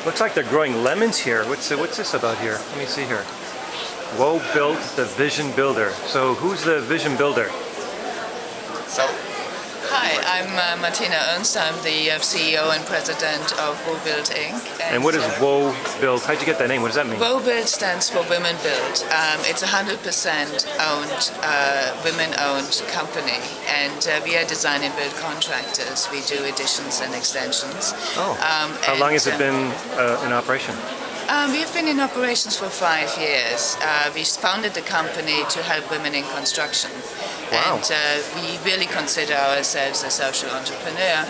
Looks like they're growing lemons here. What's this about here? Let me see here. Woe built the Vision Builder. So who's the Vision Builder? So, hi, I'm Martina Ernst. I'm the CEO and president of Woe Build Inc. And what is Woe Build? How'd you get that name? What does that mean? Woe Build stands for Women Build. It's a 100% owned, women-owned company, and we are design and build contractors. We do additions and extensions. Oh, how long has it been in operation? We've been in operations for 5 years. We founded the company to help women in construction. Wow. And we really consider ourselves a social entrepreneur.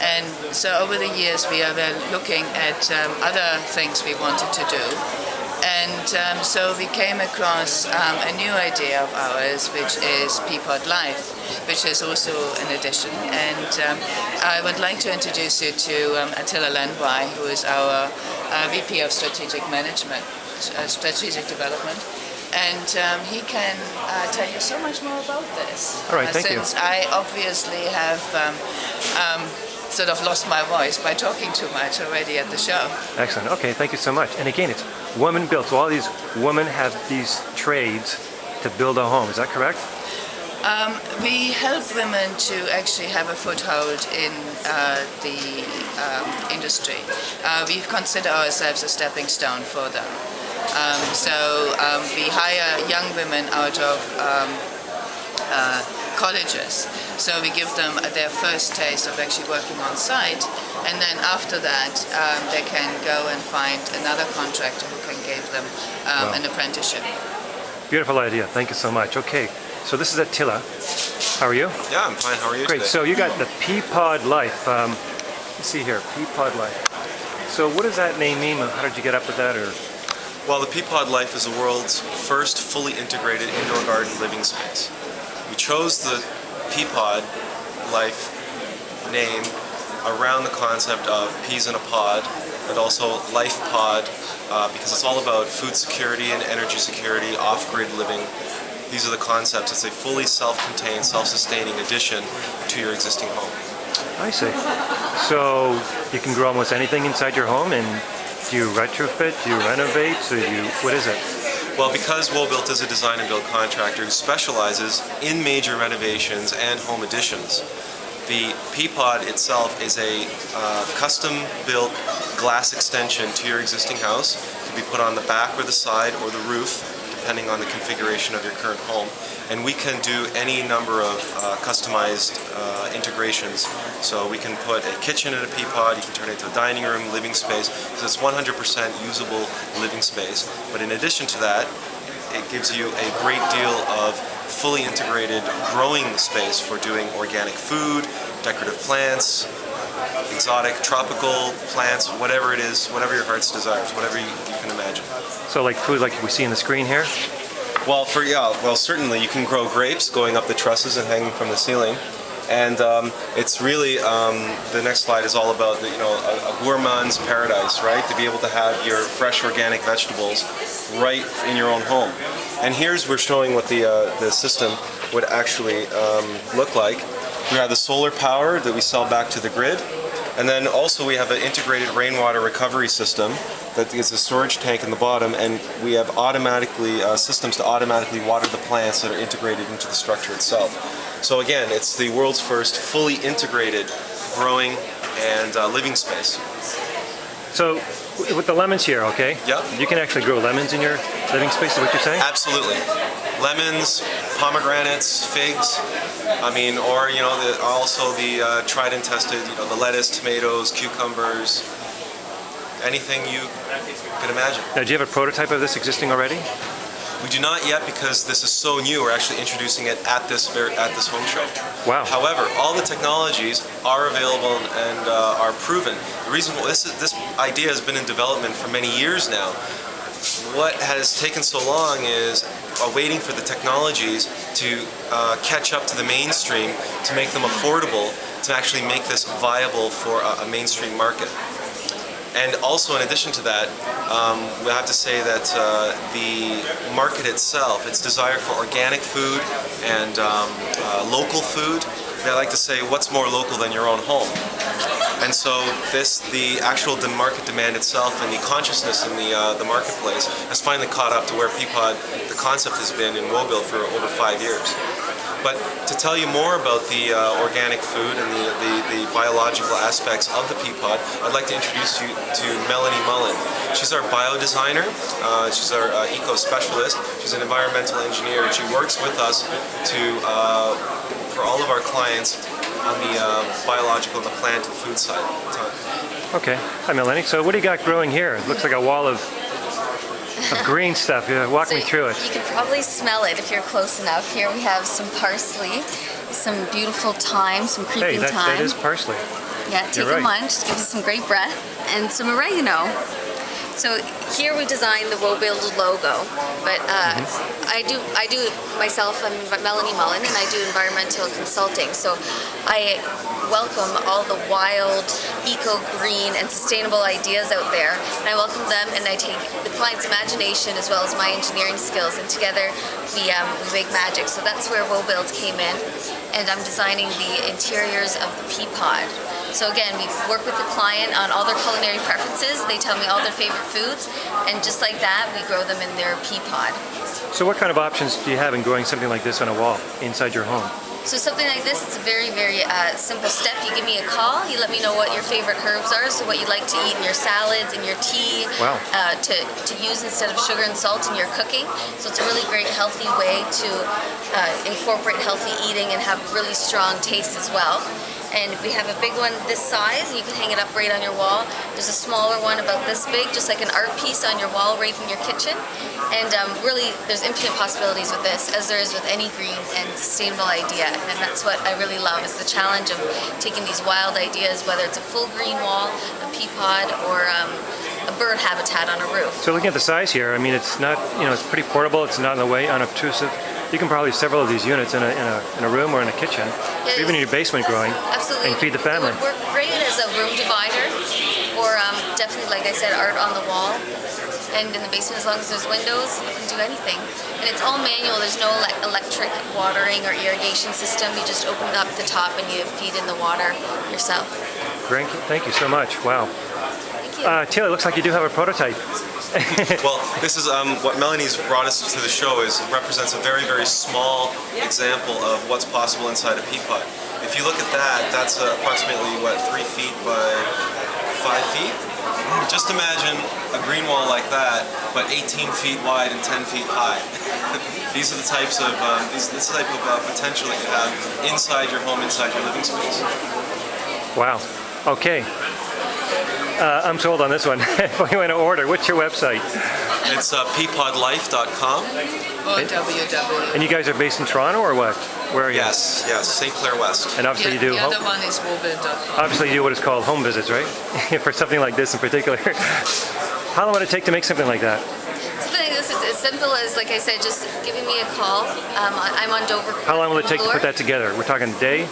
And so over the years we are looking at other things we wanted to do. And so we came across a new idea of ours, which is Peapod Life, which is also an addition. And I would like to introduce you to Attila Landwey, who is our VP of Strategic Management, Strategic Development. And he can tell you so much more about this. All right, thank you. Since I obviously have sort of lost my voice by talking too much already at the show. Excellent. Okay, thank you so much. And again, it's women built. So all these women have these trades to build a home. Is that correct? We help women to actually have a foothold in the industry. We consider ourselves a stepping stone for them. So we hire young women out of colleges. So we give them their first taste of actually working on site, and then after that they can go and find another contractor who can give them an apprenticeship. Beautiful idea. Thank you so much. Okay, so this is Attila. How are you? yeah, I'm fine. How are you Great. today? So you got the Peapod Life. Let's see here, Peapod Life. So what does that name mean? How did you get up with that? Or Well, the Peapod Life is the world's first fully integrated indoor garden living space. We chose the Peapod Life name around the concept of peas in a pod, but also Life Pod, because it's all about food security and energy security, off-grid living. These are the concepts. It's a fully self-contained, self-sustaining addition to your existing home. I see. So you can grow almost anything inside your home, and do you retrofit? Do you renovate? So what is it? Well, because Woe Built is a design and build contractor who specializes in major renovations and home additions, the Peapod itself is a custom-built glass extension to your existing house. It can be put on the back or the side or the roof, depending on the configuration of your current home. And we can do any number of customized integrations. So we can put a kitchen in a Peapod, you can turn it into a dining room, living space, so it's 100% usable living space. But in addition to that, it gives you a great deal of fully integrated growing space for doing organic food, decorative plants, exotic tropical plants, whatever it is, whatever your heart's desires, whatever you can imagine. So like food like we see on the screen here? Well, certainly you can grow grapes going up the trusses and hanging from the ceiling. And it's really, the next slide is all about a gourmand's paradise, right? To be able to have your fresh organic vegetables right in your own home. And we're showing what the system would actually look like. We have the solar power that we sell back to the grid. And then also we have an integrated rainwater recovery system that is a storage tank in the bottom, and we have systems to automatically water the plants that are integrated into the structure itself. So again, it's the world's first fully integrated growing and living space. So with the lemons here, okay? Yep. You can actually grow lemons in your living space, is what you're saying? Absolutely. Lemons, pomegranates, figs. Or also the tried and tested, the lettuce, tomatoes, cucumbers, anything you could imagine. Now, do you have a prototype of this existing already? We do not yet, because this is so new. We're actually introducing it at this home show. Wow. However, all the technologies are available and are proven. The reason this idea has been in development for many years now. What has taken so long is waiting for the technologies to catch up to the mainstream, to make them affordable, to actually make this viable for a mainstream market. And also, in addition to that, we have to say that the market itself, its desire for organic food and local food, I like to say, what's more local than your own home? And so the actual market demand itself and the consciousness in the marketplace has finally caught up to where Peapod, the concept, has been in WoBuild for over 5 years. But to tell you more about the organic food and the biological aspects of the Peapod, I'd like to introduce you to Melanie Mullen. She's our bio-designer, she's our eco-specialist, she's an environmental engineer, and she works with us for all of our clients on the biological and the plant and food side. Okay. Hi, Melanie. So what do you got growing here? It looks like a wall of green stuff. Yeah, walk me through it. You can probably smell it if you're close enough. Here we have some parsley, some beautiful thyme, some creeping Hey, thyme. that is parsley. Yeah, take You're a right. munch, gives you some great breath, and some oregano. So here we designed the WoBuild logo, but I do myself. I'm Melanie Mullen, and I do environmental consulting. So I welcome all the wild, eco-green, and sustainable ideas out there, and I welcome them, and I take the client's imagination as well as my engineering skills, and together we make magic. So that's where WoBuild came in, and I'm designing the interiors of the Peapod. So again, we work with the client on all their culinary preferences. They tell me all their favorite foods, and just like that, we grow them in their Peapod. So what kind of options do you have in growing something like this on a wall inside your home? So something like this, it's a very, very simple step. You give me a call, you let me know what your favorite herbs are, so what you'd like to eat in your salads, in your tea, Wow. to use instead of sugar and salt in your cooking. So it's a really great, healthy way to incorporate healthy eating and have really strong taste as well. And we have a big one this size, and you can hang it up right on your wall. There's a smaller one about this big, just like an art piece on your wall right in your kitchen. And really, there's infinite possibilities with this, as there is with any green and sustainable idea. And that's what I really love, is the challenge of taking these wild ideas, whether it's a full green wall, a Peapod, or a bird habitat on a roof. So looking at the size here, I mean, it's not, it's pretty portable. It's not in the way unobtrusive. You can probably have several of these units in a room or in a kitchen, or even in your basement growing, Absolutely. and feed the family. It would work great as a room divider, or definitely, like I said, art on the wall. And in the basement, as long as there's windows, you can do anything. And it's all manual. There's no electric watering or irrigation system. You just open up the top and you feed in the water yourself. Great. Thank you so much. Wow. Thank you. Taylor, it looks like you do have a prototype. Well, this is what Melanie's brought us to the show represents a very, very small example of what's possible inside a Peapod. If you look at that, that's approximately, 3 feet by 5 feet? Just imagine a green wall like that, but 18 feet wide and 10 feet high. These are the types of this type of potential that you have inside your home, inside your living space. Wow. Okay. I'm sold on this one. If we want to order, what's your website? It's peapodlife.com. Or www. And you guys are based in Toronto or what? Where are you? Yes, St. Clair West. And obviously you do. The other one is wobuild.com. Obviously you do what is called home visits, right? For something like this in particular. How long would it take to make something like that? Something like this, it's as simple as, like I said, just giving me a call. I'm on Dover. How long will it take to put that together? We're talking a day?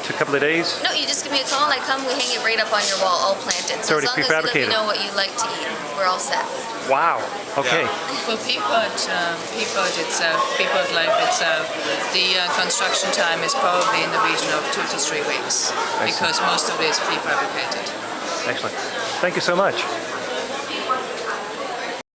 To a couple of days? No, you just give me a call and I come, we hang it right up on your wall, all planted. It's So already as long as you let me prefabricated. know what you like to eat, we're all set. Wow. Okay. Yeah. For Peapod itself, Peapod Life itself, the construction time is probably in the region of 2 to 3 weeks, see. because most of it is prefabricated. Excellent. Thank you so much.